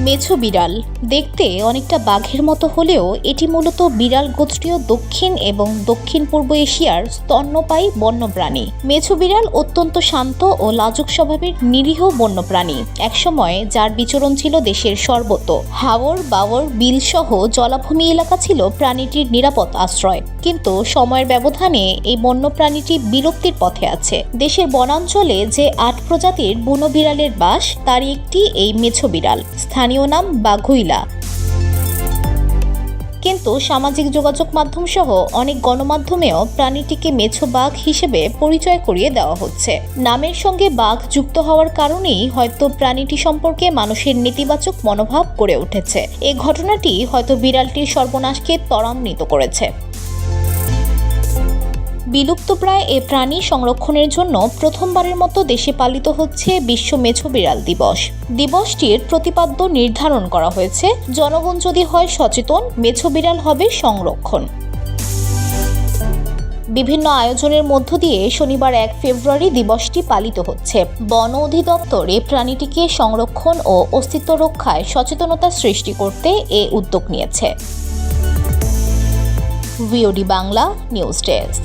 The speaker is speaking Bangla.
মেছো বিড়াল দেখতে অনেকটা বাঘের মতো হলেও এটি মূলত বিড়াল গোত্রীয় দক্ষিণ এবং দক্ষিণ পূর্ব এশিয়ার স্তন্যপায়ী বন্যপ্রাণী। মেছো বিড়াল অত্যন্ত শান্ত ও লাজুক স্বভাবের নিরীহ বন্যপ্রাণী। একসময় যার বিচরণ ছিল দেশের সর্বত্র। হাওর, বাওর, বিল সহ জলাভূমি এলাকা ছিল প্রাণীটির নিরাপদ আশ্রয়। কিন্তু সময়ের ব্যবধানে এই বন্যপ্রাণীটি বিলুপ্তির পথে আছে। দেশের বনাঞ্চলে যে ৮ প্রজাতির বুনো বিড়ালের বাস তার একটি এই মেছো বিড়াল, স্থানীয় নাম বাঘুইলা। কিন্তু সামাজিক যোগাযোগ মাধ্যম সহ অনেক গণমাধ্যমেও প্রাণীটিকে মেছো বাঘ হিসেবে পরিচয় করিয়ে দেওয়া হচ্ছে। নামের সঙ্গে বাঘ যুক্ত হওয়ার কারণেই হয়তো প্রাণীটি সম্পর্কে মানুষের নেতিবাচক মনোভাব গড়ে উঠেছে। এই ঘটনাটি হয়তো বিড়ালটির সর্বনাশকে ত্বরান্বিত করেছে। বিলুপ্তপ্রায় এ প্রাণী সংরক্ষণের জন্য প্রথমবারের মতো দেশে পালিত হচ্ছে বিশ্ব মেছো বিড়াল দিবস। দিবসটির প্রতিপাদ্য নির্ধারণ করা হয়েছে, জনগণ যদি হয় সচেতন, মেছো বিড়াল হবে সংরক্ষণ। বিভিন্ন আয়োজনের মধ্য দিয়ে শনিবার ১ ফেব্রুয়ারি দিবসটি পালিত হচ্ছে। বন অধিদপ্তর এ প্রাণীটিকে সংরক্ষণ ও অস্তিত্ব রক্ষায় সচেতনতা সৃষ্টি করতে এ উদ্যোগ নিয়েছে। VOD Bangla news desk.